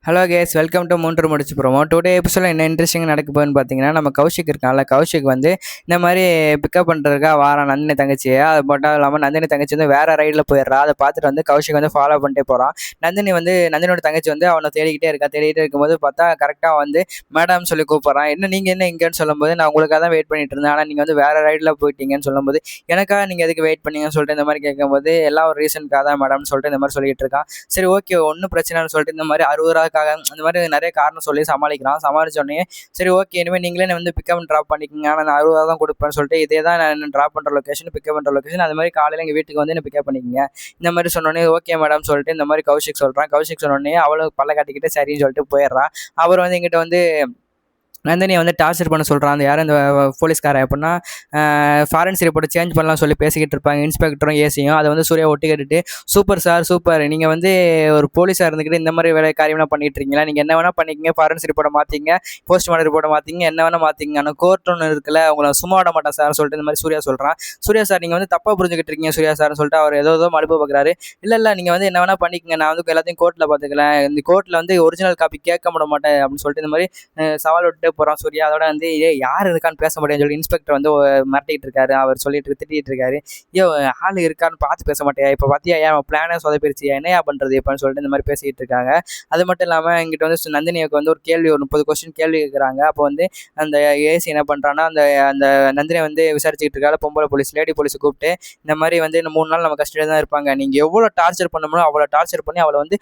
Hello case, welcome to மூன்று முடிச்சு promo. Today எபிசோட என்ன இன்ட்ரெஸ்டிங் நடக்க போகுதுன்னு பார்த்தீங்கன்னா, நம்ம கௌஷிக் இருக்கான்ல, கௌஷிக் வந்து இந்த மாதிரி பிக்கப் பண்ணுறதுக்கா வாரான் நந்தினி தங்கச்சியை. அது மட்டும் இல்லாமல் நந்தினி தங்கச்சி வந்து வேற ரைடில் போயிடுறா. அதை பார்த்துட்டு வந்து கௌஷிக் வந்து ஃபாலோ பண்ணிட்டே போகிறான். நந்தினியோட தங்கச்சி வந்து அவனை தேடிக்கிட்டே இருக்கும்போது பார்த்தா கரெக்டாக வந்து மேடம் சொல்லி கூப்பிட்றான். நீங்கள் என்ன இங்கேன்னு சொல்லும்போது, நான் உங்களுக்காக தான் வெயிட் பண்ணிட்டு இருந்தேன், ஆனால் நீங்கள் வந்து வேற ரைடில் போயிட்டீங்கன்னு சொல்லும்போது, எனக்காக நீங்கள் எதுக்கு வெயிட் பண்ணீங்கன்னு சொல்லிட்டு இந்த மாதிரி கேட்கும்போது, எல்லா ஒரு ரீசனுக்காக தான் மேடம்னு சொல்லிட்டு இந்த மாதிரி சொல்லிட்டு இருக்கான். சரி, ஓகே, ஒன்றும் பிரச்சனைன்னு சொல்லிட்டு இந்த மாதிரி 60 ரூபாய்க்காக அந்த மாதிரி நிறைய காரணம் சொல்லி சமாளிச்சோடனே சரி, ஓகே, இனிமேல் நீங்களே வந்து பிக்கப் அண்ட் ட்ராப் பண்ணிக்கோங்க, ஆனால் நான் 60 ரூபா தான் கொடுப்பேன்னு சொல்லிட்டு இதே தான் நான் ட்ராப் பண்ணுற லொக்கேஷன், பிக்கப் பண்ணுற லொக்கேஷன், அது மாதிரி காலையில் எங்கள் வீட்டுக்கு வந்து என்ன பிக்கப் பண்ணிக்கோங்க இந்த மாதிரி சொன்னோடனே ஓகே மேடம் சொல்லிட்டு இந்த மாதிரி கௌஷிக் சொன்னோடனே அவளும் பல்ல காட்டிக்கிட்டு சரின்னு சொல்லிட்டு போயிடுறா. அவர் வந்து எங்கிட்ட வந்து நந்தினியை வந்து டார்ச்சர் பண்ண சொல்கிறான். அந்த யாரும் இந்த போலீஸ்காரன் எப்படின்னா ஃபாரன்சிக் ரிப்போர்ட்டை சேஞ்ச் பண்ணலாம் சொல்லி பேசிக்கிட்டு இருப்பாங்க இன்ஸ்பெக்டரும் ஏசியும். அதை வந்து சூர்யா ஒட்டி கேட்டுட்டு, சூப்பர் சார் சூப்பர், நீங்கள் வந்து ஒரு போலீஸாக இருந்துக்கிட்டு இந்த மாதிரி வேலை காரியம்லாம் பண்ணிட்டு இருக்கீங்களா, நீங்கள் என்ன வேணால் பண்ணிக்கங்க, ஃபாரன்சிக் ரிப்போர்ட்டை மாற்றிங்க, போஸ்ட்மார்ட்டம் ரிப்போர்ட்டை மாற்றிங்க, என்ன வேணால் மாற்றிங்க, ஆனால் கோர்ட் ஒன்று இருக்குல்ல, உங்களை சும்மா விட மாட்டேன் சார் சொல்லிட்டு இந்த மாதிரி சூர்யா சொல்கிறான். சூர்யா சார், நீங்கள் வந்து தப்பாக புரிஞ்சுக்கிட்டு இருக்கீங்க சூர்யா சார்னு சொல்லிட்டு அவர் ஏதோ மழுப்பு பார்க்குறாரு. இல்லை நீங்கள் வந்து என்ன வேணால் பண்ணிக்கங்க, நான் வந்து எல்லாத்தையும் கோர்ட்டில் பார்த்துக்கலாம், இந்த கோர்ட்டில் வந்து ஒரிஜினல் காப்பி கேட்க மாட்டேன் அப்படின்னு சொல்லிட்டு இந்த மாதிரி சவால் விட்டு போகிறான் சூர்யா. அதோட வந்து யார் இருக்கான்னு பேச முடியாதுன்னு சொல்லி இன்ஸ்பெக்டர் வந்து மிரட்டிட்டு இருக்காரு. அவர் திட்டிட்டு இருக்காரு, ஐயோ ஆள் இருக்கான்னு பார்த்து பேச மாட்டேயா, இப்போ பார்த்தியா ஏன் பிளானே சொதப்பிருச்சு, என்னையா பண்ணுறது இப்போன்னு சொல்லிட்டு இந்த மாதிரி பேசிக்கிட்டு இருக்காங்க. அது மட்டும் இல்லாமல் இங்கிட்ட வந்து நந்தினிக்கு வந்து ஒரு 30 கொஸ்டின் கேள்வி கேட்குறாங்க. அப்போ வந்து அந்த ஏசி என்ன பண்ணுறான்னா, அந்த அந்த நந்தினியை வந்து விசாரிச்சுக்கிட்டு இருக்காரு. பொம்பளை போலீஸ், லேடி போலீஸை கூப்பிட்டு இந்த மாதிரி வந்து இந்த 3 நாள் நம்ம கஸ்டடியில் தான் இருப்பாங்க, நீங்கள் எவ்வளோ டார்ச்சர் பண்ணணுமோ அவ்வளோ டார்ச்சர் பண்ணி அவளை வந்து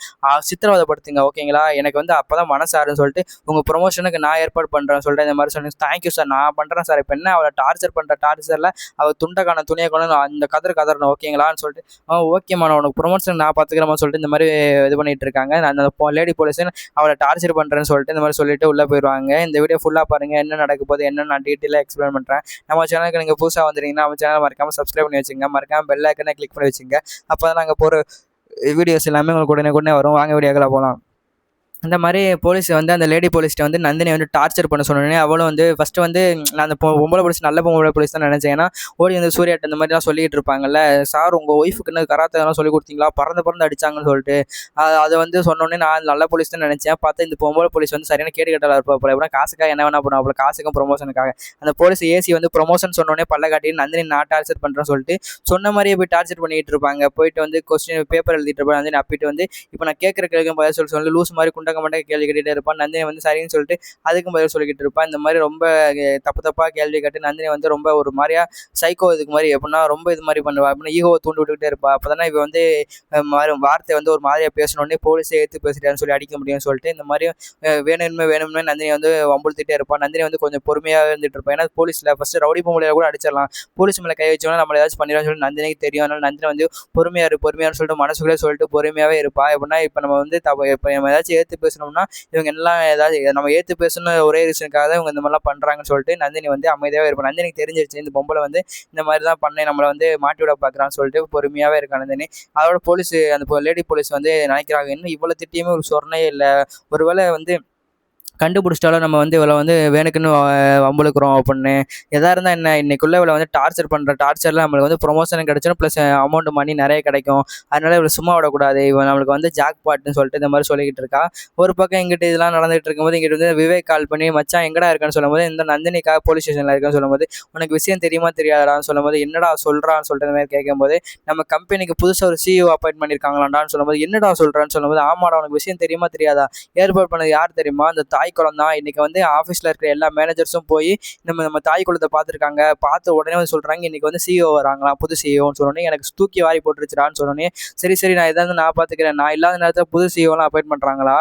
சித்திரவதைப்படுத்துங்க, ஓகேங்களா, எனக்கு வந்து அப்போ தான் மனசாருன்னு சொல்லிட்டு உங்கள் ப்ரொமோஷனுக்கு நான் ஏற்பாடு பண்ணுறேன்னு சொல்லிட்டு இந்த மாதிரி சொன்னேன். தேங்க்யூ சார், நான் பண்ணுறேன் சார், இப்போ என்ன அவளை டார்ச்சரில் அவள் துண்டைக்கான துணியை கொண்டு அந்த கதறணும், ஓகேங்களான்னு சொல்லிட்டு ஓகேம்மா, நான் உனக்கு ப்ரொமோஷன் நான் பார்த்துக்கிறேன்னு சொல்லிட்டு இந்த மாதிரி இது பண்ணிட்டு இருக்காங்க. நான் அந்த லேடி போலீஸு அவளை டார்ச்சர் பண்ணுறேன்னு சொல்லிட்டு இந்த மாதிரி சொல்லிட்டு உள்ளே போயிடுவாங்க. இந்த வீடியோ ஃபுல்லாக பாருங்கள், என்ன நடக்க போகுது என்ன நான் டீட்டெயிலாக எக்ஸ்பிளைன் பண்ணுறேன். நம்ம சேனலுக்கு நீங்கள் புதுசாக வந்துட்டீங்கன்னா நம்ம சேனல் மறக்காமல் சப்ஸ்கிரைப் பண்ணி வச்சுங்க, மறக்காமல் பெல் ஐக்கனை கிளிக் பண்ணி வச்சுங்க. அப்போ தான் நாங்கள் போகிற வீடியோஸ் எல்லாமே உங்களுக்கு உடனே வரும். வாங்க வீடியோக்களை போகலாம். இந்த மாதிரி போலீஸ் வந்து அந்த லேடி போலீஸ்ட்டை வந்து நந்தினி வந்து டார்ச்சர் பண்ண சொன்னோடனே அவளும் வந்து ஃபஸ்ட்டு வந்து நான் அந்த பொம்பளை போலீஸ் நல்ல பொம்பளை போலீஸ் தான் நினச்சேன். ஏன்னா ஓடி வந்து சூர்யாட்ட இந்த மாதிரிலாம் சொல்லிகிட்டு இருப்பாங்கல்ல, சார் உங்கள் ஒய்ஃபுக்குன்னு கராத்தெல்லாம் சொல்லி கொடுத்தீங்களா, பறந்து அடிச்சாங்கன்னு சொல்லிட்டு அதை வந்து சொன்னோடனே நான் நல்ல போலீஸ் தான் நினச்சேன். பார்த்தா இந்த பொம்பளை போலீஸ் வந்து சரியான கேடு கட்டலாக இருப்பா, எப்படின்னா காசுக்காக என்ன வேணா பண்ணுவோம், அவ்வளோ காசுக்கும் ப்ரொமோஷனுக்காக அந்த போலீஸ் ஏசி வந்து ப்ரொமோஷன் சொன்னோடனே பல்ல காட்டி நந்தினி நான் டார்ச்சர் பண்ணுறேன்னு சொல்லிட்டு சொன்ன மாதிரியே போய் டார்ச்சர் பண்ணிகிட்டு இருப்பாங்க. போயிட்டு வந்து கொஸ்டின் பேப்பர் எழுதிட்டு இருப்பாங்க. நந்தினி அப்பிட்டு வந்து இப்போ நான் கேட்குற கேள்விக்கும் பதில் சொல்லி லூஸ் மாதிரி குண்டக்க மாட்டேங்க கேள்வி கேட்டுகிட்டே இருப்பான். நந்தினி வந்து சரின்னு சொல்லிட்டு அதுக்கும் பதில் சொல்லிக்கிட்டு இருப்பான். இந்த மாதிரி ரொம்ப தப்பாக கேள்வி கேட்டு நந்தினி வந்து ரொம்ப ஒரு மாதிரியா சைக்கோ இதுக்கு மாதிரி எப்படின்னா ரொம்ப இது மாதிரி பண்ணுவா, அப்படின்னா ஈகோவை தூண்டு விட்டுக்கிட்டே இருப்பா. அப்போ தானே இவ வந்து வார்த்தை வந்து ஒரு மாதிரியாக பேசணுன்னே போலீஸை ஏற்று பேசிட்டான்னு சொல்லி அடிக்க முடியும்னு சொல்லிட்டு இந்த மாதிரி வேணுமே நந்தினி வந்து வம்புழுத்திட்டே இருப்பான். நந்தினி வந்து கொஞ்சம் பொறுமையாக இருந்துட்டு இருப்பான். ஏன்னா போலீஸில் ஃபஸ்ட்டு ரவுடி பொம்பளையில கூட அடிச்சிடலாம், போலீஸ் மேலே கை வச்சோன்னா நம்மளை ஏதாச்சும் பண்ணிடலாம்னு சொல்லி நந்தினிக்கு தெரியும். அதனால நந்தினி வந்து பொறுமையானு சொல்லிட்டு மனசுக்குள்ளே சொல்லிட்டு பொறுமையாகவே இருப்பா. எப்படின்னா இப்போ நம்ம வந்து இப்போ நம்ம ஏதாச்சும் ஏற்று பேசணும்னா இவங்க எல்லாம் ஏதாவது நம்ம ஏற்று பேசணும் ஒரே ரீசனுக்காக தான் இவங்க இந்த மாதிரிலாம் பண்ணுறாங்கன்னு சொல்லிட்டு நந்தினி வந்து அமைதியாகவே இருப்பான். நந்தினிக்கு தெரிஞ்சிருச்சு இந்த பொம்பளை வந்து இந்த மாதிரி தான் பண்ணி நம்மளை வந்து மாட்டி விட பார்க்குறான்னு சொல்லிட்டு பொறுமையாகவே இருக்கான் நந்தினி. அதோட போலீஸ் அந்த லேடி போலீஸ் வந்து நினைக்கிறாங்க, இன்னும் இவ்வளோ திட்டியுமே ஒரு சொர்ணையே இல்லை, ஒருவேளை வந்து கண்டுபிடிச்சிட்டாலும் நம்ம வந்து இவளை வந்து வேணுக்குன்னு வம்புழுக்கிறோம் அப்படின்னு. எதாக இருந்தால் என்ன, இன்றைக்குள்ளே இவளை வந்து டார்ச்சரில் நம்மளுக்கு வந்து ப்ரொமோஷன் கிடச்சிடும், ப்ளஸ் அமௌண்ட் மணி நிறைய கிடைக்கும், அதனால் இவளை சும்மா விடக்கூடாது, இவன் நம்மளுக்கு வந்து ஜாக் பாட்டுன்னு சொல்லிட்டு இந்த மாதிரி சொல்லிக்கிட்டு இருக்கா. ஒரு பக்கம் எங்கிட்ட இதெல்லாம் நடந்துகிட்டு இருக்கும்போது இங்கிட்ட வந்து விவேக் கால் பண்ணி மச்சான் எங்கடா இருக்கான்னு சொல்லும்போது இந்த நந்தினிக்காக போலீஸ் ஸ்டேஷனில் இருக்கான்னு சொல்லும்போது உனக்கு விஷயம் தெரியுமா தெரியாதான்னு சொல்லும்போது என்னடா சொல்கிறான்னு சொல்லிட்டு இந்த மாதிரி கேட்கும்போது நம்ம கம்பெனிக்கு புதுசாக ஒரு CEO அப்பாயின்ட் பண்ணியிருக்காங்களான்னு சொல்லும்போது என்னடா சொல்கிறான்னு சொல்லும்போது ஆமாடா உனக்கு விஷயம் தெரியுமா தெரியாதா, ஏற்பாடு பண்ணது யார் தெரியுமா, அந்த தாய் குளம் தான். இன்றைக்கி வந்து ஆஃபீஸில் இருக்கிற எல்லா மேனேஜர்ஸும் போய் நம்ம தாய் குளத்தை பார்த்துருக்காங்க, பார்த்து உடனே வந்து சொல்கிறாங்க இன்றைக்கி வந்து CEO வராங்களாம், புது CEOன்னு சொன்னோன்னே எனக்கு தூக்கி வாரி போட்டுருச்சுடான்னு சொன்னோன்னே சரி நான் இதாக நான் பார்த்துக்கிறேன், நான் இல்லாத நேரத்தில் புது CEOலாம் அப்பாயின்ட் பண்ணுறாங்களா,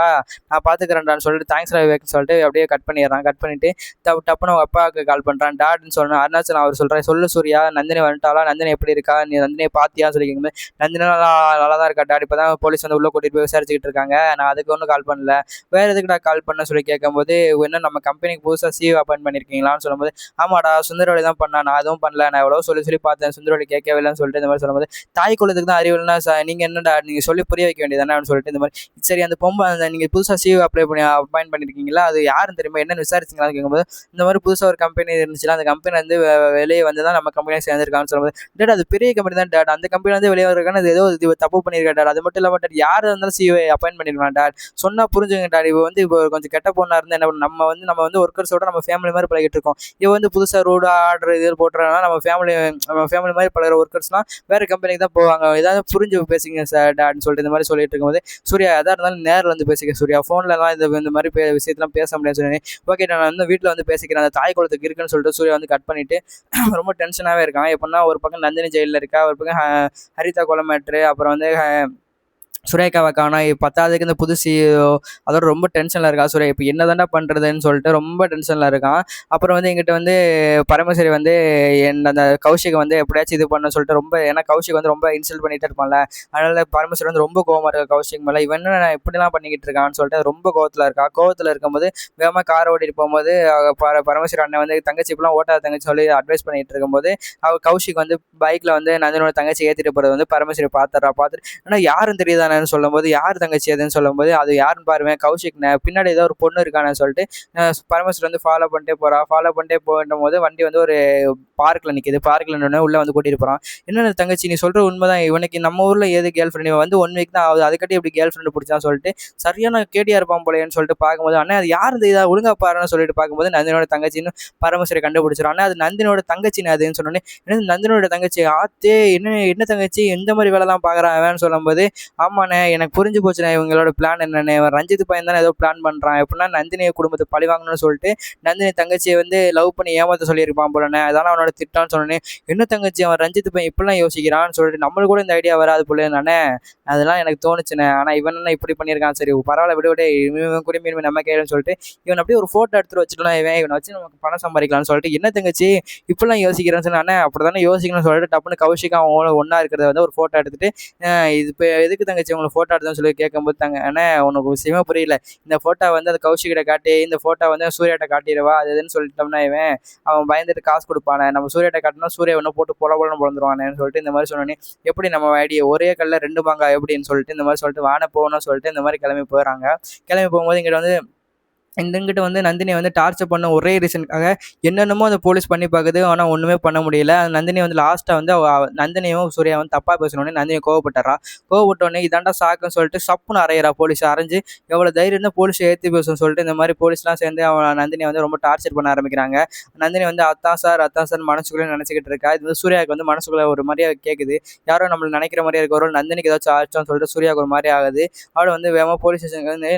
நான் பார்த்துக்கிறேன்டான்னு சொல்லிட்டு தேங்க்ஸ் விவேக்னு சொல்லிட்டு அப்படியே கட் பண்ணிவிட்டு டப்புன்னு அவங்க அப்பாவுக்கு கால் பண்ணுறான். டாட்னு சொன்னேன். அருணாச்சல் அவர் சொல்கிறேன், சொல்லு சூர்யா நந்தினி வந்துட்டாளா, நந்தினி எப்படி இருக்கா, நீ நந்தினியை பார்த்தியான்னு சொல்லி கேட்கும்போது நந்தினா நல்லா தான் இருக்கா டாட், இப்போ தான் போலீஸ் வந்து உள்ளே கூட்டிகிட்டு போய் விசாரிச்சுக்கிட்டு இருக்காங்க, நான் அதுக்கு ஒன்றும் கால் பண்ணல, வேறு எதுக்கு நான் கால் பண்ண சொல்லி கேட்கும்போது, "என்ன நம்ம கம்பெனிக்கு புதுசா சிஇஓ அப்பாயிண்ட் பண்ணியிருக்கீங்களான்னு?" சொல்லும்போது, "ஆமாடா சுந்தரவழி தான் பண்ணான். நான் எதுவும் பண்ணல. நான் எவ்வளவோ சொல்லி சொல்லி பார்த்தேன். சுந்தரவழி கேட்கவே இல்லன்னு" சொல்லிட்டு இந்த மாரி சொல்லும்போது, "தாய் குலத்துக்கு தான் அறிவு இல்லன்னா நீங்க என்னடா நீங்க சொல்லி புரிய வைக்க வேண்டியது தானே" அப்படின்னு சொல்லிட்டு இந்த மாரி, "சரி அந்த அந்த நீங்க புதுசா சிஇஓ அப்பாயிண்ட் பண்ணியிருக்கீங்கல்ல, அது யாருன்னு தெரியுமா? என்னன்னு விசாரிச்சீங்களான்னு?" கேட்கும்போது, இந்த மாரி புதுசா ஒரு கம்பெனி இருந்துச்சுல்ல, அந்த கம்பெனி வந்து வெளிய வந்து தான் நம்ம கம்பெனில சேர்ந்திருக்கான்னு சொல்லும்போது, "டாட் அது பெரிய கம்பெனி தான் டாட். அந்த கம்பெனிலருந்து வெளிய வர்றதுக்கான இது ஏதோ இது தப்பு பண்ணியிருக்கா டாட். அது மட்டும் இல்லாம டாட் யாரா இருந்தாலும் சிஇஓ அப்பாயிண்ட் பண்ணிருக்கலாம் டாட். சொன்னா புரிஞ்சுக்கங்க டாட். இவ வந்து இப்போ கொஞ்சம் கெட்ட பொண்ணா இருந்தா என்ன பண்ணும்? நம்ம வந்து ஒர்க்கர்ஸோட நம்ம ஃபேமிலி மாரி பழகிட்டு இருக்கோம். இவ வந்து புதுசா ரூடா ஆர்டர் இது போட்டுறான்னா நம்ம ஃபேமிலி மாரி பழகுற ஒர்க்கர்ஸ்லாம் வேற கம்பெனிக்கு தான் போவாங்க. ஏதாவது புரிஞ்சு பேசுங்க சார் டாட்ன்னு சொல்லிட்டு இந்த மாரி சொல்லிட்டு இருக்கும்போது, சூர்யா எதா இருந்தாலும் நேர்ல வந்து பேசிக்க சூர்யா. ஃபோன்லலாம் இந்த மாரி விஷயத்தலாம் பேச முடியாதுன்னு சொன்னோனே, ஓகே நான் வந்து வீட்ல வந்து பேசிக்கிறேன். அந்த தாய் குலத்துக்கு இருக்குன்னு சொல்லிட்டு சூர்யா வந்து கட் பண்ணிட்டு ரொம்ப டென்ஷனாவே இருக்கான். எப்படின்னா ஒரு பக்கம் நந்தினி ஜெயில்ல இருக்கா, ஒரு பக்கம் ஹரிதா கொலை மேட்ரு, அப்புறம் வந்து சுரேகாவ காணோம். பத்தாததுக்கு இந்த புது சிஇஓ அதோட ரொம்ப டென்ஷன்ல இருக்கா சூர்யா. இப்ப என்ன தான்டா பண்றதுன்னு சொல்லிட்டு ரொம்ப டென்ஷன்ல இருக்கான். அப்புறம் வந்து என்கிட்ட வந்து பரமேஸ்வரி வந்து அந்த கௌஷிக்க வந்து எப்படியாச்சும் இது பண்ண சொல்லிட்டு ரொம்ப, ஏன்னா கௌஷிக் வந்து ரொம்ப இன்சல்ட் பண்ணிட்டே இருப்பான்ல. அதனால பரமேஸ்வரி வந்து ரொம்ப கோவமா இருக்கா கௌஷிக் மேல. இவன் என்ன இப்படிலாம் பண்ணிக்கிட்டு இருக்கான்னு சொல்லிட்டு ரொம்ப கோவத்துல இருக்கா. கோவத்துல இருக்கும்போது வேகமா கார் ஓட்டிட்டு போகும்போது பரமேஸ்வரி அண்ணன் வந்து தங்கச்சி இப்பெல்லாம் ஓட்டாத தங்கச்சி சொல்லி அட்வைஸ் பண்ணிட்டு இருக்கும்போது, கௌஷிக் வந்து பைக்ல வந்து நந்தனோட தங்கச்சி ஏத்திட்டு போறது வந்து பரமேஸ்வரி பாத்துறா. பார்த்துட்டு ஆனா யாரும் தெரியுதானேன்னு சொல்லும்போது, யார் தங்கச்சி அதுன்னு சொல்லும்போது, அது யாருன்னு பாருவேன் கௌஷிக்ண்ணே, பின்னாடி ஏதோ ஒரு பொண்ணு இருக்கானேன்னு சொல்லிட்டு பரமேஸ்வரன் வந்து ஃபாலோ பண்ணிட்டே போறா. ஃபாலோ பண்ணிட்டே போகும்போது வண்டி வந்து ஒரு பார்க்ல நிக்குது. பார்க்ல நின்னோனே உள்ள வந்து கூட்டிட்டு போறான். "என்னென்ன தங்கச்சி நீ சொல்ற உண்மைதான். இவனுக்கு நம்ம ஊர்ல ஏது கேர்ள் ஃப்ரெண்ட்? இவன் வந்து 1 வீக் தான் ஆகுது. அதுக்காட்டி எப்படி கேர்ள் ஃப்ரெண்ட் புடிச்சான்னு" சொல்லிட்டு சரியான கேடியா இருப்பான் போலயேன்னு சொல்லிட்டு பார்க்கும்போது, "அண்ணே அது யாரு தெரியுதா? ஒழுங்கா பாருன்னு" சொல்லிட்டு பார்க்கும்போது நந்தினியோட தங்கச்சின்னு பரமேஸ்வரி கண்டுபிடிச்சிடும். "அண்ணே அது நந்தினியோட தங்கச்சின்னு அதுன்னு" சொன்னோனே, "என்னது நந்தினியோட தங்கச்சி? ஆத்தே என்ன என்ன தங்கச்சி எந்த மாதிரி வேலைலாம் பார்க்குறான் அவன்னு" சொல்லும்போது, "ஆமாண்ணே எனக்கு புரிஞ்சு போச்சுண்ணே இவங்களோட பிளான் என்னன்னு. இவன் ரஞ்சித் பையன் தானே ஏதோ பிளான் பண்றான். எப்படின்னா நந்தினி குடும்பத்தை பழி வாங்கணும்னு சொல்லிட்டு நந்தினி தங்கச்சியை வந்து லவ் பண்ணி ஏமாத்த சொல்லியிருப்பான் போலண்ணே. அதான அவனோட திட்டம்னு சொன்னோன்னே, என்ன தங்கச்சி அவன் ரஞ்சித் பையன் இப்படிலாம் யோசிக்கிறான்னு சொல்லிட்டு நம்மளுக்கு கூட இந்த ஐடியா வராது போல நானே. அதெல்லாம் எனக்கு தோணுச்சுண்ணே. ஆனா இவன் என்ன இப்படி பண்ணியிருக்கான். சரி பரவாயில்ல விடு விடு. இவன் கூட மீன் நம்ம கேளுன்னு சொல்லிட்டு இவன் அப்படியே ஒரு போட்டோ எடுத்துட்டு வச்சுட்டோம்னா இவனை வச்சு நமக்கு பணம் சம்பாதிக்கலாம்னு சொல்லிட்டு, என்ன தங்கச்சி இப்படிலாம் யோசிக்கிறேன்னு சொன்னா, அண்ணே அப்படிதானே யோசிக்கணும்னு சொல்லிட்டு டப்புன்னு கௌஷிக் அவன் ஒன்னா இருக்கிறத வந்து ஒரு போட்டோ எடுத்துட்டு, இது இப்போ எதுக்கு தங்கச்சி உங்களுக்கு ஃபோட்டோ எடுத்தேன்னு சொல்லி கேட்கும்போது, "அண்ணே உனக்கு விஷயமே புரியல. இந்த ஃபோட்டோ வந்து அந்த கௌஷிக்கிட்ட காட்டி, இந்த ஃபோட்டோ வந்து சூர்யாட்ட காட்டிடவா அது இதுன்னு சொல்லிட்டோம்னா அவன் பயந்துட்டு காசு கொடுப்பானே. நம்ம சூர்யாட்ட காட்டினா சூர்யா இன்னும் போட்டு பொல பொலன்னு பொழந்துருவானேன்னு" சொல்லிட்டு இந்த மாதிரி சொன்னோன்னே, எப்படி நம்ம ஐடியா ஒரே கல்ல 2 மாங்காய் எப்படின்னு சொல்லிட்டு இந்த மாதிரி சொல்லிட்டு வான போகணும்னு சொல்லிட்டு இந்த மாதிரி கிளம்பி போயிடறாங்க. கிளம்பி போகும்போது இங்கிட்ட வந்து இங்கிட்ட வந்து நந்தினி வந்து டார்ச்சர் பண்ண ஒரே ரீசனுக்காக என்னென்னமோ அந்த போலீஸ் பண்ணி பார்க்குது. ஆனால் ஒன்றுமே பண்ண முடியல. நந்தினி வந்து லாஸ்ட்டாக வந்து நந்தினியும் சூர்யா வந்து தப்பாக பேசினோடனே நந்தினி கோவப்பட்டுறா. கோவப்பட்டோடனே இதாண்டா சாக்குன்னு சொல்லிட்டு சப்புன்னு அரைகிறா. போலீஸ் அரைஞ்சு எவ்வளோ தைரியம் இருந்தால் போலீஸை ஏற்றி பேசுன்னு சொல்லிட்டு இந்த மாதிரி போலீஸ்லாம் சேர்ந்து அவன் நந்தினி வந்து ரொம்ப டார்ச்சர் பண்ண ஆரம்பிக்கிறாங்க. நந்தினி வந்து அத்தான் சார் மனசுக்குள்ளே நினச்சிக்கிட்டு இருக்கா. இது வந்து சூர்யாவுக்கு வந்து மனசுக்குள்ளே ஒரு மாதிரியா கேட்குது. யாரோ நம்மளை நினைக்கிற மாதிரியே இருக்க. ஒரு நந்தினிக்கு ஏதாச்சும் ஆச்சோன்னு சொல்லிட்டு சூர்யாவுக்கு ஒரு மாதிரி ஆகுது. அவள் வந்து வேகமாக போலீஸ் ஸ்டேஷனுக்கு வந்து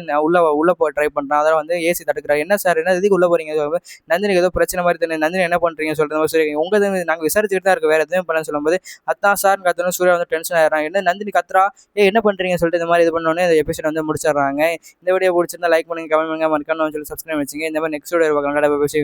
உள்ள போய் ட்ரை பண்ணுறான். அதெல்லாம் வந்து ஏசி தடுக்கிறார். "என்ன சார் என்ன இதுக்கு உள்ள போறீங்க?" நந்தினிக்கு ஏதோ பிரச்சனை மாதிரி தெரியும். "நந்தினி என்ன பண்றீங்க?" சொல்ற மாதிரி சூர்யா, "உங்க நாங்க விசாரிச்சுட்டு தான் இருக்கோம். வேற எதுவும் பண்ணலன்னு" சொல்லும்போது, "அத்தான் சார்ன்னு" கத்தணும். சூர்யா வந்து டென்ஷன் ஆயிடுறான். என்ன நந்தினி கத்துறா, என்ன பண்றீங்கன்னு சொல்லிட்டு இந்த மாதிரி இது பண்ணோடனே இந்த எபிசோட் வந்து முடிச்சிடுறாங்க. இந்த வீடியோ பிடிச்சிருந்தா லைக் பண்ணுங்க, கமெண்ட் பண்ணுங்க, மறக்காம சொல்லி சப்ஸ்கிரைப் வச்சுங்க. இந்த மாதிரி நெக்ஸ்ட் வீடியோ பார்க்கலாம். பேசி